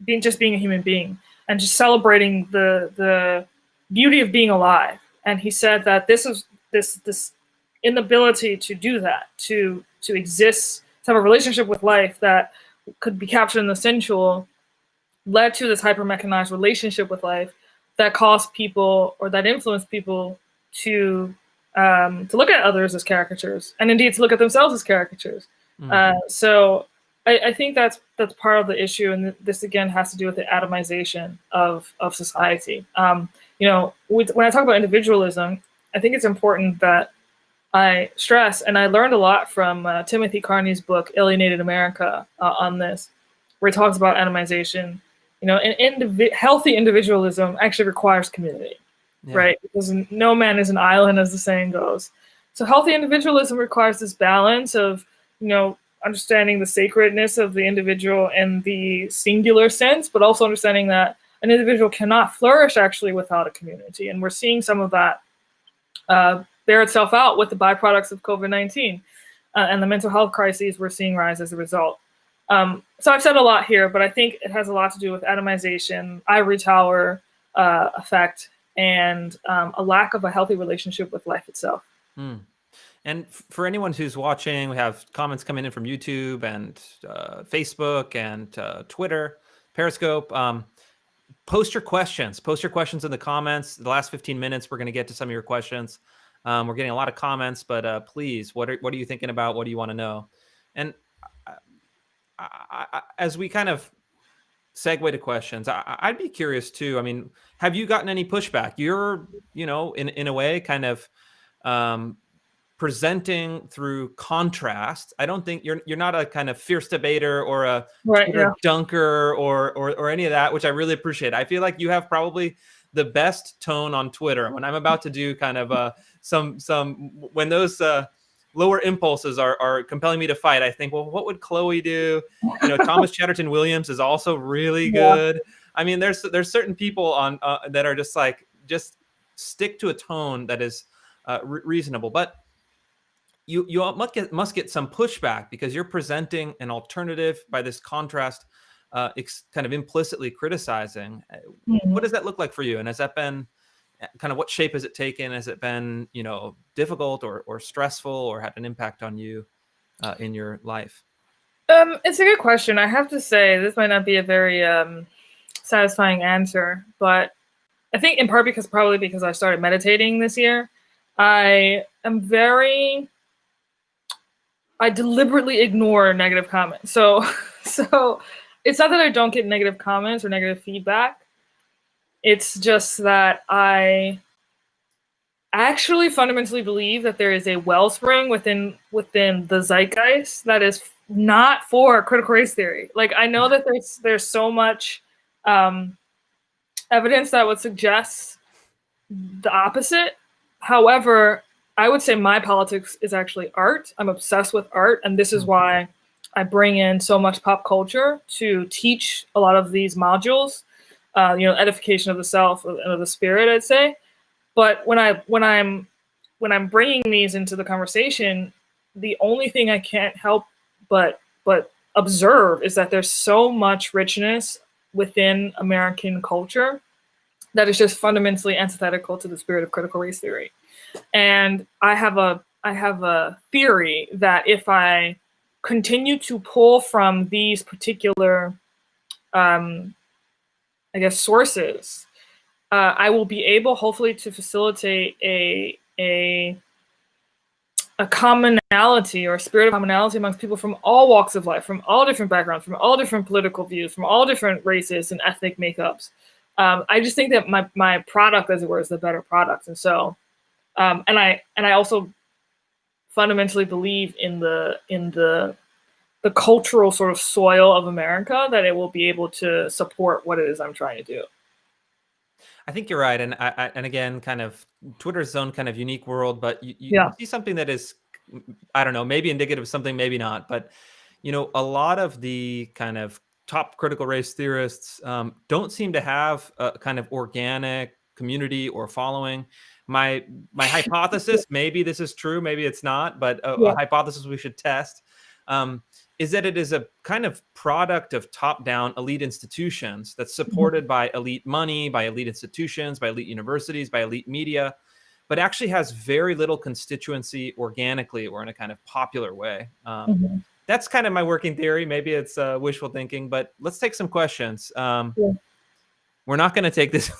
being a human being and just celebrating the beauty of being alive. And he said that this inability to do that, to exist, to have a relationship with life that could be captured in the sensual, led to this hyper-mechanized relationship with life that caused people, or that influenced people to look at others as caricatures, and indeed to look at themselves as caricatures. So I think that's part of the issue, and this again has to do with the atomization of society. When I talk about individualism, I think it's important that I stress, and I learned a lot from Timothy Carney's book "Alienated America" on this, where he talks about atomization. Healthy individualism actually requires community, right? Because no man is an island, as the saying goes. So healthy individualism requires this balance of, understanding the sacredness of the individual in the singular sense, but also understanding that an individual cannot flourish actually without a community. And we're seeing some of that bear itself out with the byproducts of COVID-19 and the mental health crises we're seeing rise as a result. So I've said a lot here, but I think it has a lot to do with atomization, ivory tower, effect, and a lack of a healthy relationship with life itself. Mm. And for anyone who's watching, we have comments coming in from YouTube and Facebook and Twitter, Periscope. Post your questions. Post your questions in the comments. The last 15 minutes, we're going to get to some of your questions. We're getting a lot of comments, but please, what are you thinking about? What do you want to know? And as we kind of segue to questions, I'd be curious too. I mean, have you gotten any pushback? You're, in a way, kind of presenting through contrast. I don't think you're not a kind of fierce debater or a Twitter dunker or any of that, which I really appreciate. I feel like you have probably the best tone on Twitter. When I'm about to do kind of some when those lower impulses are compelling me to fight, I think, well, what would Chloé do? Thomas Chatterton Williams is also really good. I mean, there's certain people on that are just stick to a tone that is reasonable, but you must get some pushback because you're presenting an alternative by this contrast, kind of implicitly criticizing. Mm-hmm. What does that look like for you? And has that been kind of, what shape has it taken? Has it been, difficult or stressful, or had an impact on you in your life? It's a good question. I have to say, this might not be a very satisfying answer, but I think in part because I started meditating this year, I deliberately ignore negative comments. So it's not that I don't get negative comments or negative feedback. It's just that I actually fundamentally believe that there is a wellspring within the zeitgeist that is not for critical race theory. Like, I know that there's so much evidence that would suggest the opposite. However, I would say my politics is actually art. I'm obsessed with art, and this is why I bring in so much pop culture to teach a lot of these modules. Edification of the self and of the spirit, I'd say. But when I'm bringing these into the conversation, the only thing I can't help but observe is that there's so much richness within American culture that is just fundamentally antithetical to the spirit of critical race theory. And I have a theory that if I continue to pull from these particular, sources, I will be able, hopefully, to facilitate a commonality or a spirit of commonality amongst people from all walks of life, from all different backgrounds, from all different political views, from all different races and ethnic makeups. I just think that my product, as it were, is the better product. And so, and I also fundamentally believe in the cultural sort of soil of America, that it will be able to support what it is I'm trying to do. I think you're right. And again, kind of Twitter's own kind of unique world, but you see something that is, I don't know, maybe indicative of something, maybe not. But, a lot of the kind of top critical race theorists don't seem to have a kind of organic community or following. My hypothesis, maybe this is true, maybe it's not, but a hypothesis we should test, is that it is a kind of product of top-down elite institutions that's supported by elite money, by elite institutions, by elite universities, by elite media, but actually has very little constituency organically or in a kind of popular way. That's kind of my working theory. Maybe it's wishful thinking, but let's take some questions. We're not going to take this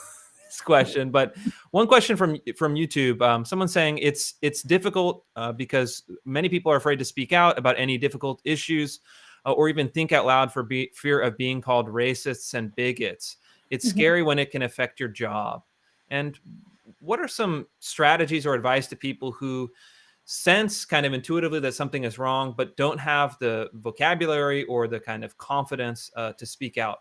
question, but one question from YouTube, someone saying it's difficult because many people are afraid to speak out about any difficult issues or even think out loud for fear of being called racists and bigots. It's scary when it can affect your job. And what are some strategies or advice to people who sense kind of intuitively that something is wrong, but don't have the vocabulary or the kind of confidence to speak out?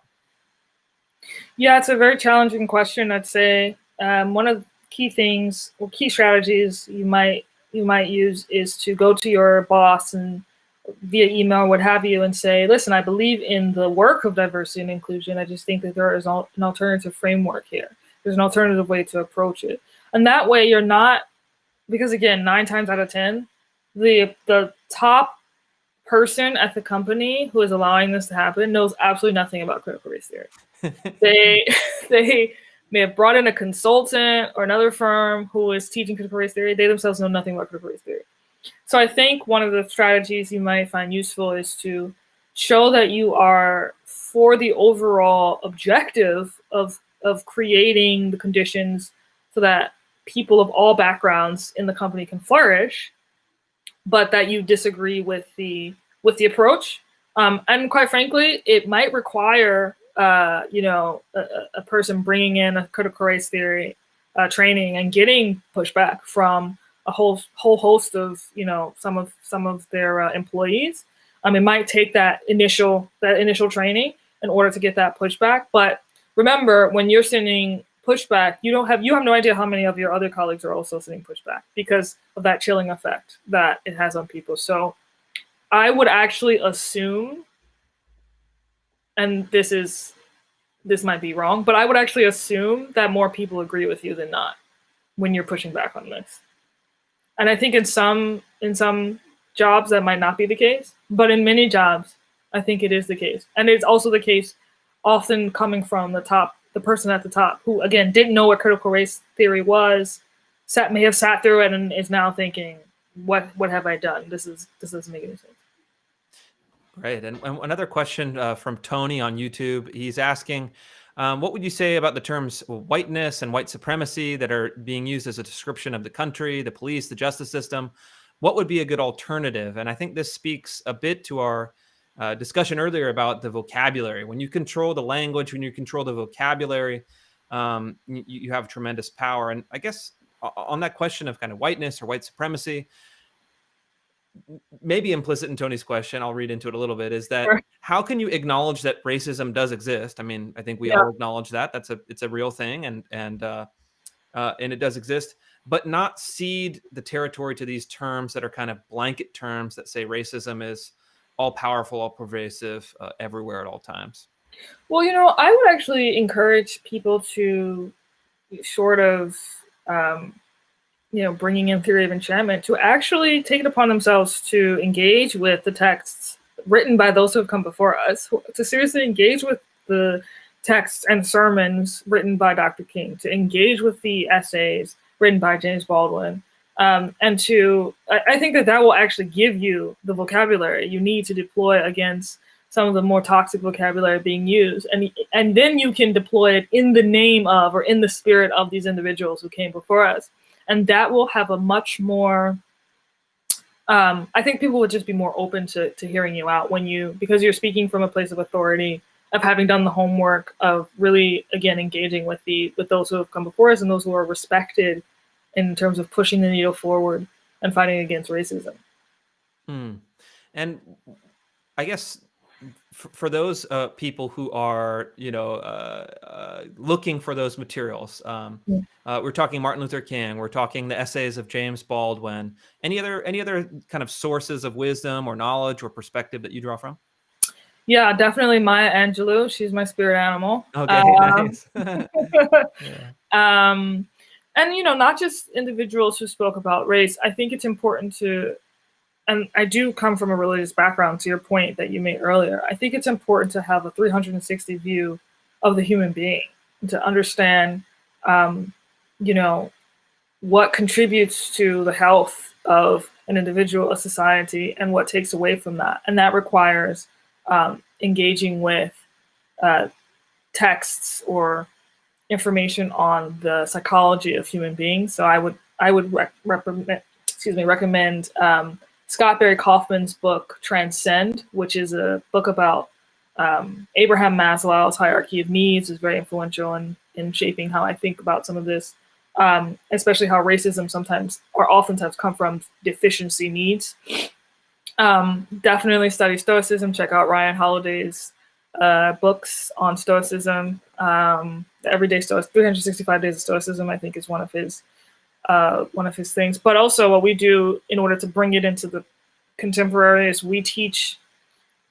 Yeah, it's a very challenging question. I'd say one of the key things or key strategies you might use is to go to your boss and via email or what have you and say, listen, I believe in the work of diversity and inclusion. I just think that there is an alternative framework here. There's an alternative way to approach it. And that way you're not, because again, 9 times out of 10, the top person at the company who is allowing this to happen knows absolutely nothing about critical race theory. They may have brought in a consultant or another firm who is teaching critical race theory. They themselves know nothing about critical race theory. So I think one of the strategies you might find useful is to show that you are for the overall objective of creating the conditions so that people of all backgrounds in the company can flourish, but that you disagree with the approach. And quite frankly, it might require a person bringing in a critical race theory training and getting pushback from a whole host of some of their employees. It might take that initial training in order to get that pushback. But remember, when you're sending pushback, you have no idea how many of your other colleagues are also sending pushback because of that chilling effect that it has on people. So I would actually assume, and this might be wrong, but I would actually assume that more people agree with you than not when you're pushing back on this. And I think in some jobs that might not be the case, but in many jobs, I think it is the case. And it's also the case often coming from the person at the top who, again, didn't know what critical race theory was, may have sat through it and is now thinking, what have I done? This doesn't make any sense. Great. And another question from Tony on YouTube. He's asking, what would you say about the terms whiteness and white supremacy that are being used as a description of the country, the police, the justice system? What would be a good alternative? And I think this speaks a bit to our discussion earlier about the vocabulary. When you control the language, when you control the vocabulary, you have tremendous power. And I guess on that question of kind of whiteness or white supremacy, maybe implicit in Tony's question, I'll read into it a little bit, is that how can you acknowledge that racism does exist? I mean, I think we all acknowledge that it's a real thing and it does exist, but not cede the territory to these terms that are kind of blanket terms that say racism is all powerful, all pervasive, everywhere at all times. Well, I would actually encourage people to sort of, bringing in Theory of Enchantment, to actually take it upon themselves to engage with the texts written by those who have come before us, to seriously engage with the texts and sermons written by Dr. King, to engage with the essays written by James Baldwin. And I think that will actually give you the vocabulary you need to deploy against some of the more toxic vocabulary being used. And then you can deploy it in the name of or in the spirit of these individuals who came before us. And that will have a much more, I think people would just be more open to hearing you out because you're speaking from a place of authority, of having done the homework, of really, again, engaging with those who have come before us and those who are respected in terms of pushing the needle forward and fighting against racism. And I guess for those people who are, looking for those materials, we're talking Martin Luther King, we're talking the essays of James Baldwin. Any other kind of sources of wisdom or knowledge or perspective that you draw from? Yeah, definitely Maya Angelou. She's my spirit animal. Okay, nice. And not just individuals who spoke about race. I think it's important to, and I do come from a religious background, to your point that you made earlier. I think it's important to have a 360 view of the human being, to understand, what contributes to the health of an individual, a society, and what takes away from that. And that requires engaging with texts or information on the psychology of human beings. So I would recommend Scott Barry Kaufman's book Transcend, which is a book about Abraham Maslow's hierarchy of needs. Is very influential in shaping how I think about some of this, especially how racism sometimes or oftentimes come from deficiency needs. Definitely study Stoicism. Check out Ryan Holiday's books on Stoicism. The Everyday Stoic, 365 Days of Stoicism, I think, is one of his things. But also what we do in order to bring it into the contemporary is we teach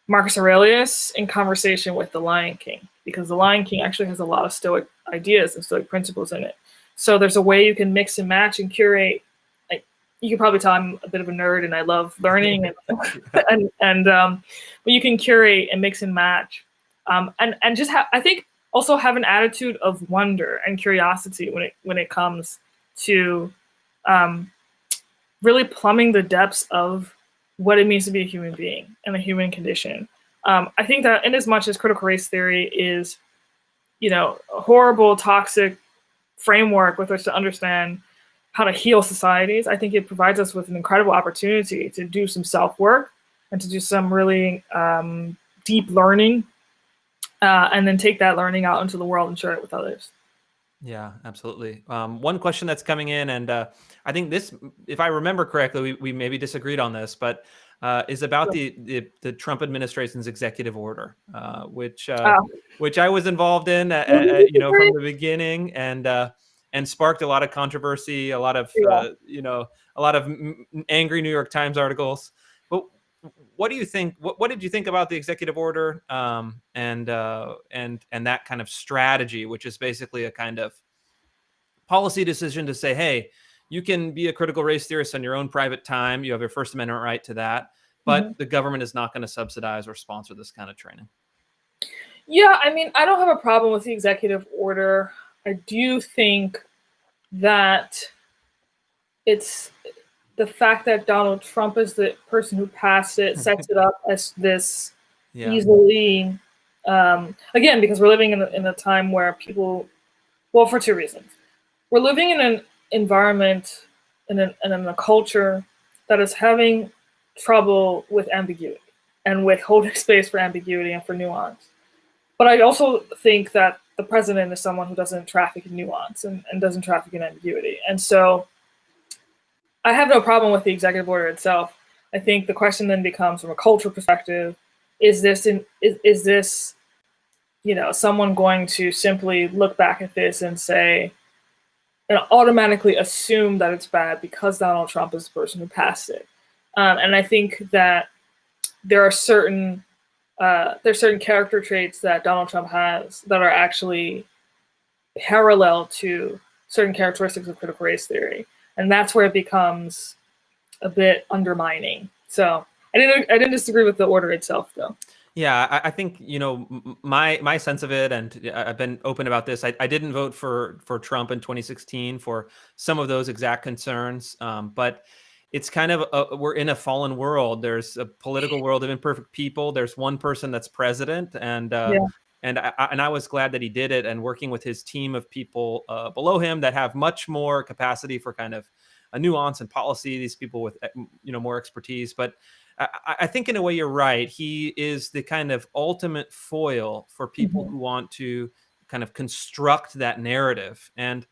Marcus Aurelius in conversation with The Lion King, because The Lion King actually has a lot of Stoic ideas and Stoic principles in it. So there's a way you can mix and match and curate. Like, you can probably tell I'm a bit of a nerd and I love learning, but you can curate and mix and match, and just I think also have an attitude of wonder and curiosity when it comes to really plumbing the depths of what it means to be a human being and the human condition. I think that in as much as critical race theory is, a horrible, toxic framework with which to understand how to heal societies, I think it provides us with an incredible opportunity to do some self-work and to do some really deep learning, and then take that learning out into the world and share it with others. Yeah, absolutely. One question that's coming in, and I think this, if I remember correctly, we maybe disagreed on this, but is about the Trump administration's executive order, which I was involved in, from the beginning, and sparked a lot of controversy, a lot of angry New York Times articles. But what do you think? What did you think about the executive order, and that kind of strategy, which is basically a kind of policy decision to say, hey, you can be a critical race theorist on your own private time. You have your First Amendment right to that, but the government is not going to subsidize or sponsor this kind of training. Yeah, I mean, I don't have a problem with the executive order. I do think that it's the fact that Donald Trump is the person who passed it sets it up as this easily, again, because we're living in a time where people, well, for two reasons. We're living in an environment and in a culture that is having trouble with ambiguity and with holding space for ambiguity and for nuance. But I also think that the president is someone who doesn't traffic in nuance and doesn't traffic in ambiguity. And so I have no problem with the executive order itself. I think the question then becomes, from a cultural perspective, is this someone going to simply look back at this and say, and automatically assume that it's bad because Donald Trump is the person who passed it? And I think that there are certain character traits that Donald Trump has that are actually parallel to certain characteristics of critical race theory. And that's where it becomes a bit undermining. So I didn't disagree with the order itself, though. Yeah, I think, my sense of it, and I've been open about this, I didn't vote for Trump in 2016 for some of those exact concerns, but it's kind of we're in a fallen world. There's a political world of imperfect people. There's one person that's president, and I was glad that he did it, and working with his team of people below him that have much more capacity for kind of a nuance and policy. These people with more expertise, but I think in a way you're right. He is the kind of ultimate foil for people who want to kind of construct that narrative, and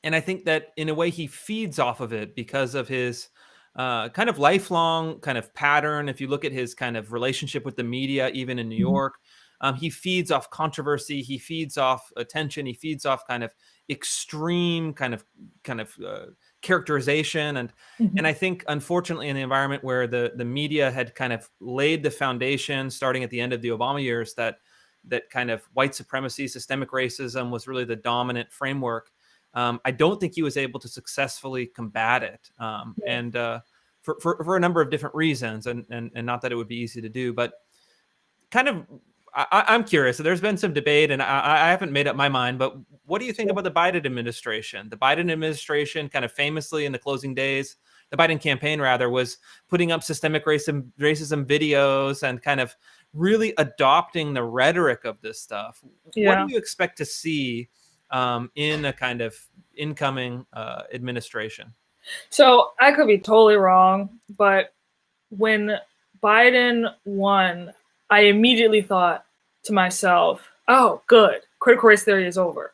I think that in a way he feeds off of it because of his kind of lifelong kind of pattern. If you look at his kind of relationship with the media, even in New York, he feeds off controversy. He feeds off attention. He feeds off kind of extreme kind of characterization. And I think, unfortunately, in the environment where the media had kind of laid the foundation, starting at the end of the Obama years, that kind of white supremacy, systemic racism was really the dominant framework. I don't think he was able to successfully combat it, and for a number of different reasons, and not that it would be easy to do, but kind of I'm curious. So there's been some debate, and I haven't made up my mind, but what do you think about the Biden administration? The Biden administration kind of famously in the closing days, the Biden campaign rather, was putting up systemic racism videos and kind of really adopting the rhetoric of this stuff. What do you expect to see in a kind of incoming administration? So I could be totally wrong, but when Biden won, I immediately thought to myself, oh, good, critical race theory is over.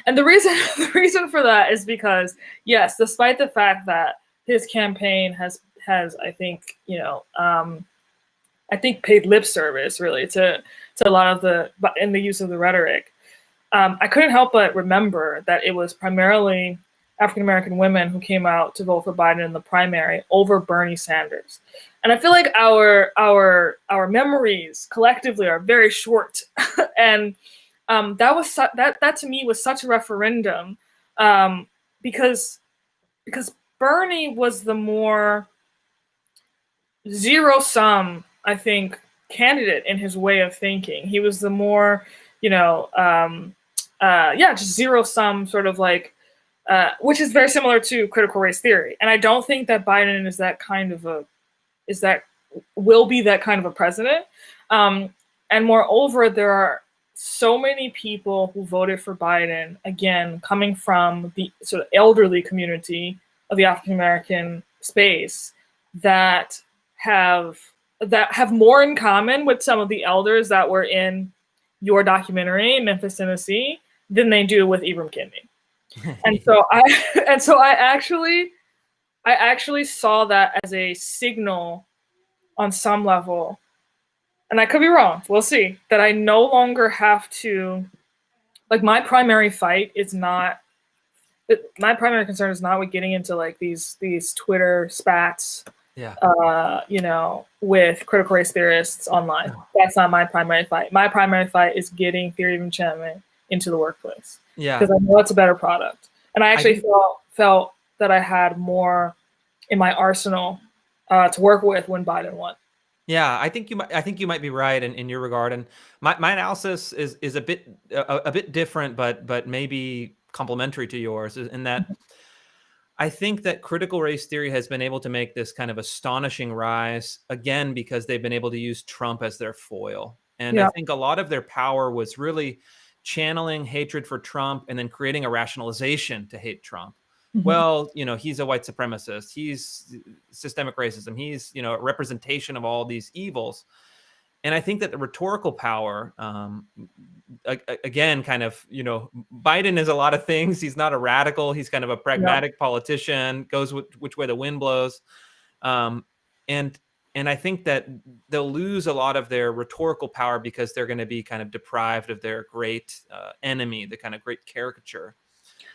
And the reason for that is because, yes, despite the fact that his campaign has I think, I think paid lip service really to a lot of in the use of the rhetoric, I couldn't help but remember that it was primarily African-American women who came out to vote for Biden in the primary over Bernie Sanders. And I feel like our memories collectively are very short. And that to me was such a referendum, because Bernie was the more zero-sum, I think, candidate in his way of thinking. He was the more just zero sum sort of like, which is very similar to critical race theory. And I don't think that Biden is that kind of will be that kind of a president. And moreover, there are so many people who voted for Biden, again, coming from the sort of elderly community of the African American space, that have more in common with some of the elders that were in your documentary, Memphis, Tennessee, than they do with Ibram Kendi. And so I actually saw that as a signal on some level, and I could be wrong, we'll see, that I no longer have to, like, my primary concern is not with getting into like these Twitter spats, with critical race theorists online. No. That's not my primary fight. My primary fight is getting Theory of Enchantment into the workplace. Yeah. Because I know it's a better product. And I actually felt that I had more in my arsenal to work with when Biden won. Yeah, I think you might be right in your regard. And my analysis is a bit different, but maybe complementary to yours, in that I think that critical race theory has been able to make this kind of astonishing rise, again, because they've been able to use Trump as their foil. And I think a lot of their power was really channeling hatred for Trump and then creating a rationalization to hate Trump. Mm-hmm. Well, he's a white supremacist. He's systemic racism. He's, a representation of all these evils. And I think that the rhetorical power, again, kind of, Biden is a lot of things. He's not a radical. He's kind of a pragmatic politician, goes which way the wind blows. And I think that they'll lose a lot of their rhetorical power because they're going to be kind of deprived of their great enemy, the kind of great caricature.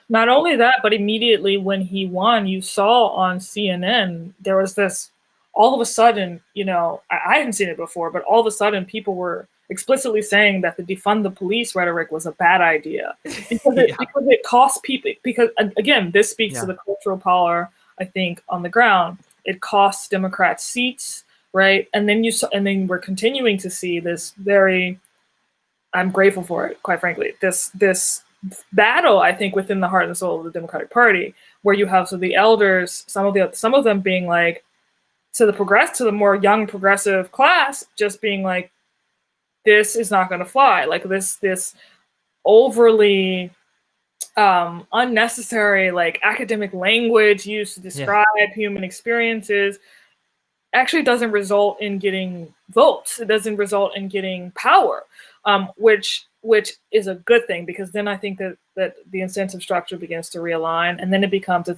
Not only that, but immediately when he won, you saw on CNN, there was this, all of a sudden, I hadn't seen it before, but all of a sudden people were explicitly saying that the defund the police rhetoric was a bad idea because it costs people, because again, this speaks to the cultural power, I think, on the ground. It costs Democrats seats, right? And then we're continuing to see this I'm grateful for it, quite frankly, this battle, I think, within the heart and soul of the Democratic Party, where you have the elders, some of them being like, to the more young progressive class, just being like, this is not going to fly. Like this overly unnecessary, like, academic language used to describe human experiences actually doesn't result in getting votes. It doesn't result in getting power, which is a good thing, because then I think that the incentive structure begins to realign, and then it becomes,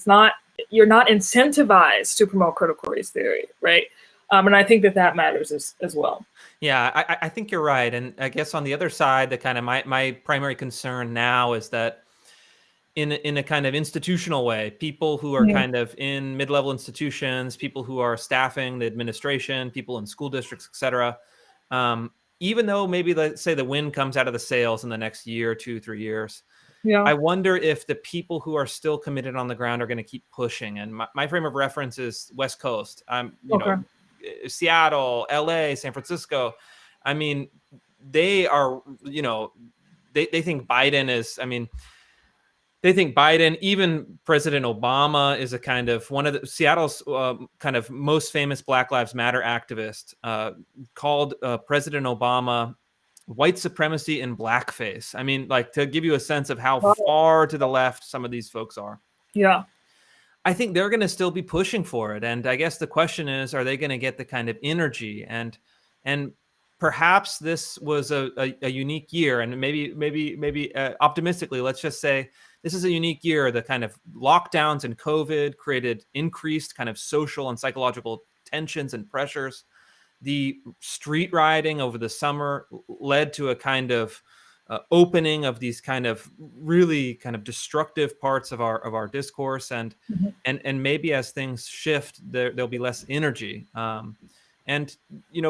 you're not incentivized to promote critical race theory, right? And I think that matters as well. Yeah, I think you're right. And I guess on the other side, the kind of my primary concern now is that in a kind of institutional way, people who are kind of in mid-level institutions, people who are staffing the administration, people in school districts, et cetera, even though maybe, let's say, the wind comes out of the sails in the next year, 2-3 years, I wonder if the people who are still committed on the ground are going to keep pushing. And my frame of reference is West Coast. Seattle, LA, San Francisco. I mean, they are, they think Biden is, they think Biden, even President Obama, is a kind of one of the Seattle's kind of most famous Black Lives Matter activist, called President Obama white supremacy in blackface. Like, to give you a sense of how far to the left some of these folks are. Yeah. I think they're going to still be pushing for it. And I guess the question is, are they going to get the kind of energy? And perhaps this was a unique year. And maybe optimistically, let's just say this is a unique year. The kind of lockdowns and COVID created increased kind of social and psychological tensions and pressures. The street rioting over the summer led to a kind of opening of these kind of really kind of destructive parts of our discourse, and maybe as things shift, there'll be less energy. And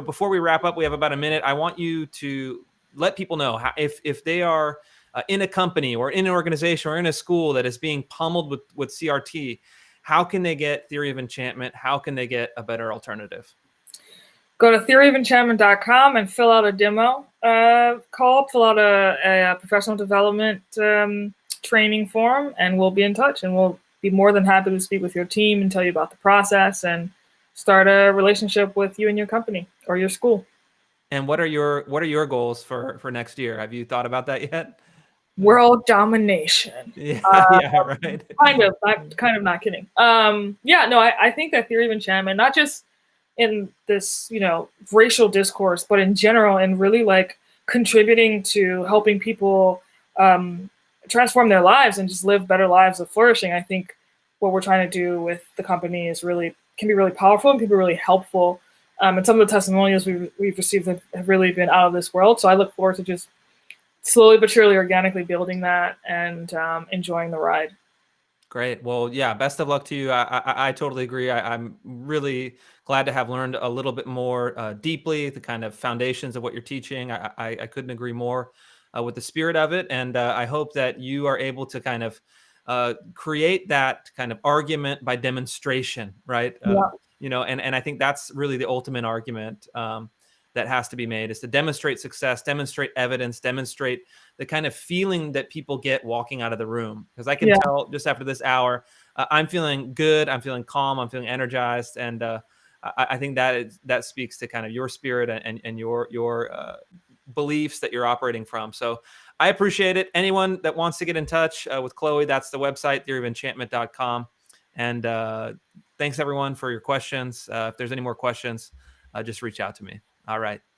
before we wrap up, we have about a minute. I want you to let people know how, if they are in a company or in an organization or in a school that is being pummeled with CRT, how can they get Theory of Enchantment? How can they get a better alternative? Go to theoryofenchantment.com and fill out a demo call, fill out a professional development training form, and we'll be in touch. And we'll be more than happy to speak with your team and tell you about the process and start a relationship with you and your company or your school. And what are your goals for next year? Have you thought about that yet? World domination. Yeah, yeah, right. Kind of not kidding. I think that theory of enchantment, not just in this, racial discourse, but in general, and really like contributing to helping people transform their lives and just live better lives of flourishing. I think what we're trying to do with the company can be really powerful and can be really helpful. And some of the testimonials we've received have really been out of this world. So I look forward to just slowly but surely, organically building that and enjoying the ride. Great. Well, yeah, best of luck to you. I totally agree. I'm really glad to have learned a little bit more deeply the kind of foundations of what you're teaching. I couldn't agree more with the spirit of it. And I hope that you are able to kind of create that kind of argument by demonstration, right? And I think that's really the ultimate argument that has to be made, is to demonstrate success, demonstrate evidence, demonstrate the kind of feeling that people get walking out of the room. Because I can tell just after this hour, I'm feeling good, I'm feeling calm, I'm feeling energized. And I think that speaks to kind of your spirit and your beliefs that you're operating from. So I appreciate it. Anyone that wants to get in touch with Chloé, that's the website, theoryofenchantment.com. And thanks everyone for your questions. If there's any more questions, just reach out to me. All right. Bye-bye.